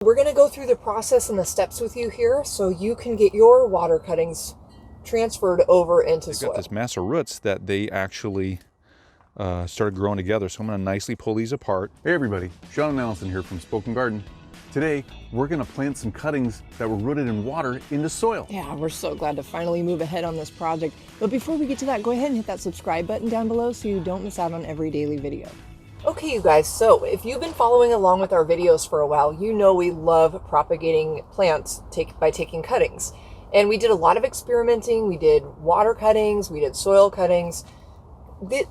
We're going to go through the process and the steps with you here so you can get your water cuttings transferred over into soil. They've got this mass of roots that they actually started growing together. So I'm going to nicely pull these apart. Hey everybody, Sean and Allison here from Spoken Garden. Today, we're going to plant some cuttings that were rooted in water into soil. Yeah, we're so glad to finally move ahead on this project. But before we get to that, go ahead and hit that subscribe button down below so you don't miss out on every daily video. Okay, you guys, so if you've been following along with our videos for a while, you know we love propagating plants by taking cuttings. And we did a lot of experimenting. We did water cuttings, we did soil cuttings.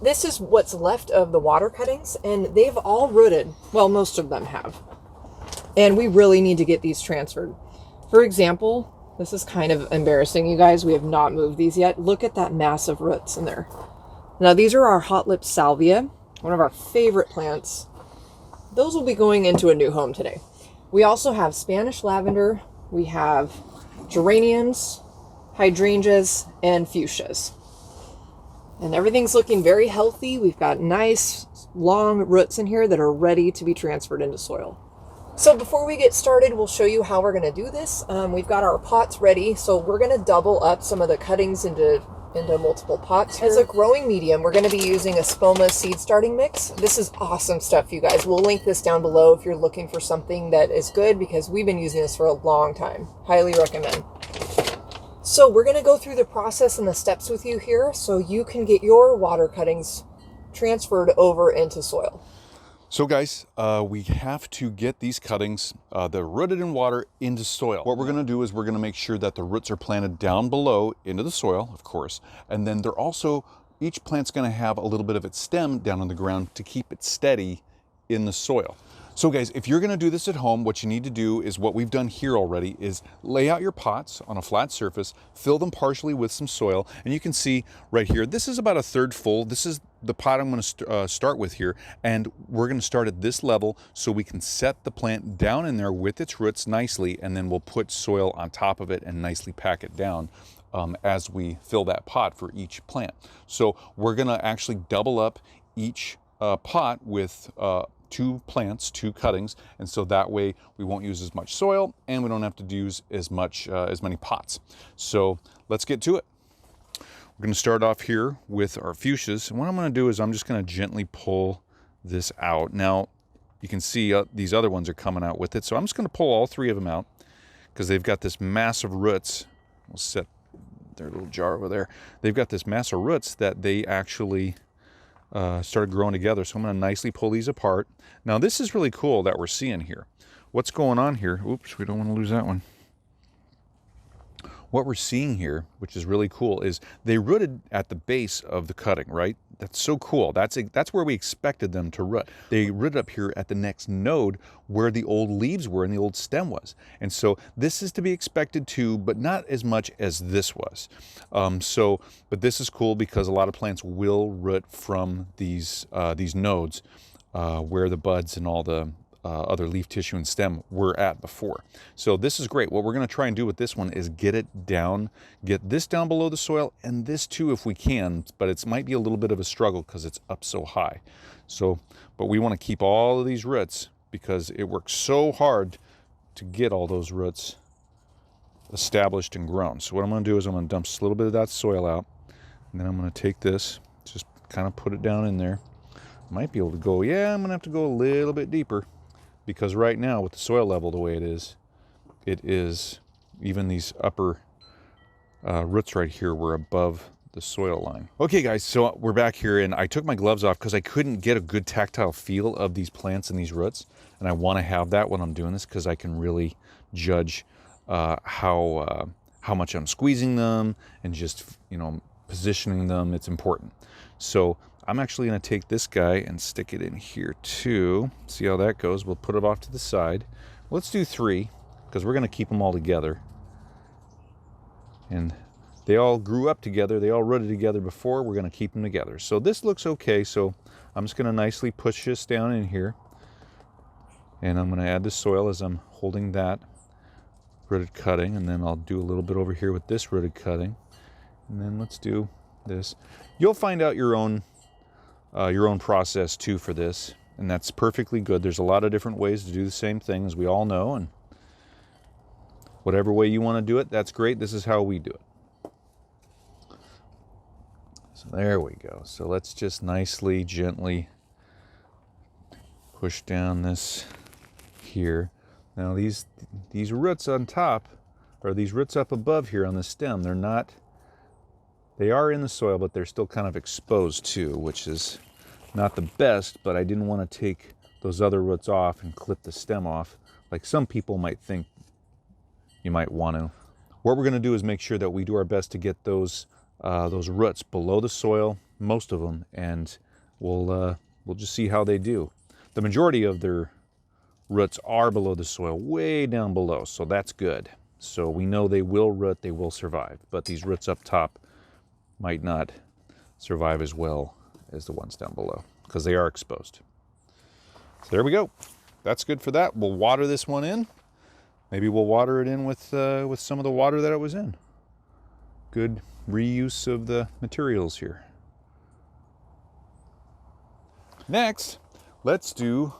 This is what's left of the water cuttings, and they've all rooted. Well, most of them have. And we really need to get these transferred. For example, this is kind of embarrassing, you guys. We have not moved these yet. Look at that massive roots in there. Now, these are our hot lip salvia, one of our favorite plants. Those will be going into a new home today. We also have Spanish lavender. We have geraniums, hydrangeas, and fuchsias. And everything's looking very healthy. We've got nice long roots in here that are ready to be transferred into soil. So before we get started, we'll show you how we're going to do this. We've got our pots ready, so we're going to double up some of the cuttings into multiple pots. As a growing medium, we're going to be using a Spoma seed starting mix. This is awesome stuff, you guys. We'll link this down below if you're looking for something that is good, because we've been using this for a long time. Highly recommend. So we're going to go through the process and the steps with you here so you can get your water cuttings transferred over into soil. So guys, we have to get these cuttings, they're rooted in water, into soil. What we're going to do is we're going to make sure that the roots are planted down below into the soil, of course, and then they're also, each plant's going to have a little bit of its stem down on the ground to keep it steady in the soil. So guys, if you're going to do this at home, what you need to do is what we've done here already is lay out your pots on a flat surface, fill them partially with some soil, and you can see right here, this is about a third full. This is the pot I'm going to start with here, and we're going to start at this level so we can set the plant down in there with its roots nicely, and then we'll put soil on top of it and nicely pack it down as we fill that pot for each plant. So we're going to actually double up each pot with two plants, two cuttings, and so that way we won't use as much soil and we don't have to use as many pots. So let's get to it. We're going to start off here with our fuchsias, and what I'm going to do is I'm just going to gently pull this out. Now you can see these other ones are coming out with it, so I'm just going to pull all three of them out because they've got this massive roots. We'll set their little jar over there. They've got this massive roots that they actually started growing together. So I'm going to nicely pull these apart. Now this is really cool that we're seeing here. What's going on here? Oops, we don't want to lose that one. What we're seeing here, which is really cool, is they rooted at the base of the cutting, right? That's so cool. That's where we expected them to root. They rooted up here at the next node where the old leaves were and the old stem was. And so this is to be expected too, but not as much as this was. But this is cool because a lot of plants will root from these nodes where the buds and all the other leaf tissue and stem were at before. So this is great. What we're going to try and do with this one is get this down below the soil, and this too if we can, but it might be a little bit of a struggle because it's up so high. So, but we want to keep all of these roots because it works so hard to get all those roots established and grown. So what I'm going to do is I'm going to dump just a little bit of that soil out, and then I'm going to take this, just kind of put it down in there. Might be able to go, yeah, I'm going to have to go a little bit deeper, because right now with the soil level the way it is even these upper roots right here were above the soil line. Okay guys, so we're back here, and I took my gloves off because I couldn't get a good tactile feel of these plants and these roots, and I want to have that when I'm doing this because I can really judge how much I'm squeezing them and just, you know, positioning them. It's important. So I'm actually going to take this guy and stick it in here too. See how that goes. We'll put it off to the side. Let's do 3 because we're going to keep them all together. And they all grew up together. They all rooted together before. We're going to keep them together. So this looks okay. So I'm just going to nicely push this down in here. And I'm going to add the soil as I'm holding that rooted cutting. And then I'll do a little bit over here with this rooted cutting. And then let's do this. You'll find out your own process too for this, and that's perfectly good. There's a lot of different ways to do the same thing, as we all know, and Whatever way you want to do it, that's great. This is how we do it. So there we go. So let's just nicely, gently push down this here. Now these roots on top, or these roots up above here on the stem, they are in the soil, but they're still kind of exposed too, which is not the best, but I didn't want to take those other roots off and clip the stem off, like some people might think you might want to. What we're going to do is make sure that we do our best to get those roots below the soil, most of them, and we'll just see how they do. The majority of their roots are below the soil, way down below, so that's good. So we know they will root, they will survive, but these roots up top might not survive as well as the ones down below because they are exposed. So there we go. That's good for that. We'll water this one in. Maybe we'll water it in with some of the water that it was in. Good reuse of the materials here. Next, let's do,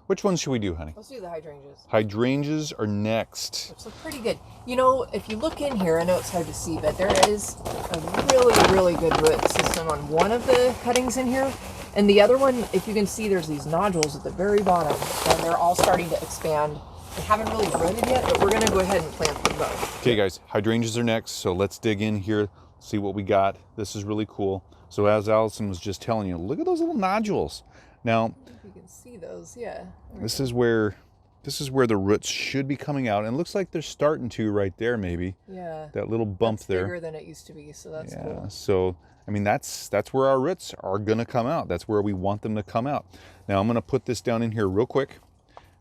which ones should we do, honey? Let's do the hydrangeas. Hydrangeas are next. Which look pretty good. You know, if you look in here, I know it's hard to see, but there is a really, really good root system on one of the cuttings in here. And the other one, if you can see, there's these nodules at the very bottom, and they're all starting to expand. They haven't really rooted yet, but we're going to go ahead and plant them both. Okay, guys, hydrangeas are next, so let's dig in here, see what we got. This is really cool. So as Allison was just telling you, look at those little nodules. Now, if you can see those, yeah. This is where the roots should be coming out, and it looks like they're starting to right there, maybe. Yeah. That little bump that's there. Bigger than it used to be, so that's cool. So I mean, that's where our roots are gonna come out. That's where we want them to come out. Now I'm gonna put this down in here real quick,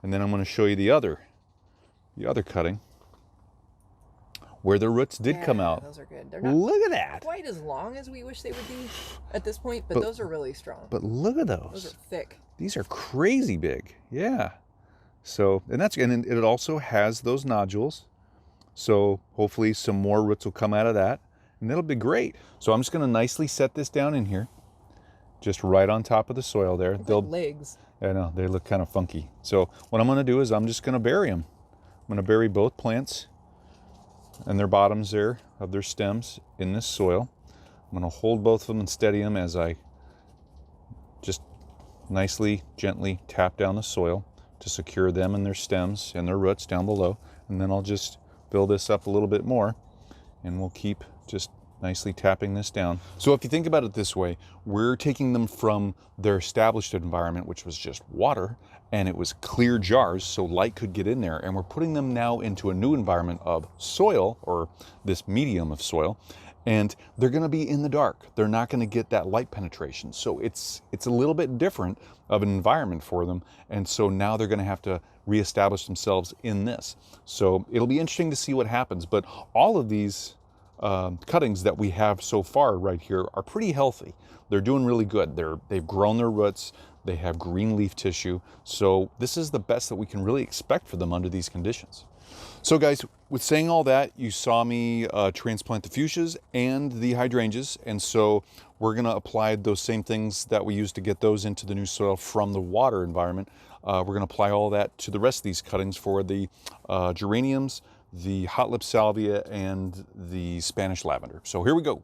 and then I'm gonna show you the other cutting where the roots did come out. Those are good. They're not look at that. Quite as long as we wish they would be at this point, but those are really strong. But look at those. Those are thick. These are crazy big. Yeah. So, and it also has those nodules. So hopefully some more roots will come out of that, and that'll be great. So I'm just going to nicely set this down in here, just right on top of the soil there. They'll like legs. I know, they look kind of funky. So what I'm going to do is I'm just going to bury them. I'm going to bury both plants and their bottoms there of their stems in this soil. I'm going to hold both of them and steady them as I just nicely, gently tap down the soil to secure them and their stems and their roots down below. And then I'll just build this up a little bit more, and we'll keep just nicely tapping this down. So if you think about it this way, we're taking them from their established environment, which was just water, and it was clear jars so light could get in there, and we're putting them now into a new environment of soil, or this medium of soil, and they're going to be in the dark. They're not going to get that light penetration. So it's a little bit different of an environment for them, and so now they're going to have to reestablish themselves in this. So it'll be interesting to see what happens, but all of these cuttings that we have so far right here are pretty healthy. They're doing really good. They've grown their roots. They have green leaf tissue. So this is the best that we can really expect for them under these conditions. So guys, with saying all that, you saw me transplant the fuchsias and the hydrangeas. And so we're gonna apply those same things that we used to get those into the new soil from the water environment. We're gonna apply all that to the rest of these cuttings for the geraniums, the hot lip salvia, and the Spanish lavender. So here we go.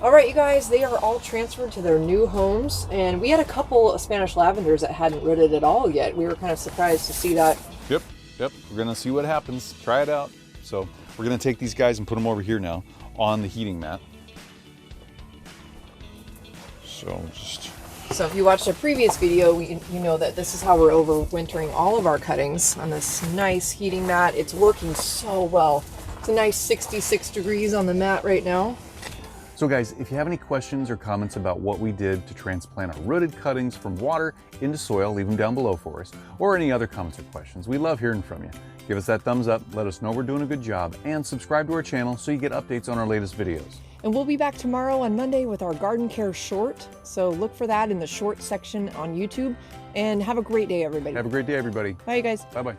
All right, you guys, they are all transferred to their new homes, and we had a couple of Spanish lavenders that hadn't rooted at all yet. We were kind of surprised to see that. Yep. We're gonna see what happens. Try it out. So we're gonna take these guys and put them over here now on the heating mat. So if you watched a previous video, you know that this is how we're overwintering all of our cuttings on this nice heating mat. It's working so well. It's a nice 66 degrees on the mat right now. So guys, if you have any questions or comments about what we did to transplant our rooted cuttings from water into soil, leave them down below for us, or any other comments or questions. We love hearing from you. Give us that thumbs up, let us know we're doing a good job, and subscribe to our channel so you get updates on our latest videos. And we'll be back tomorrow on Monday with our garden care short. So look for that in the short section on YouTube. And have a great day, everybody. Have a great day, everybody. Bye, you guys. Bye-bye.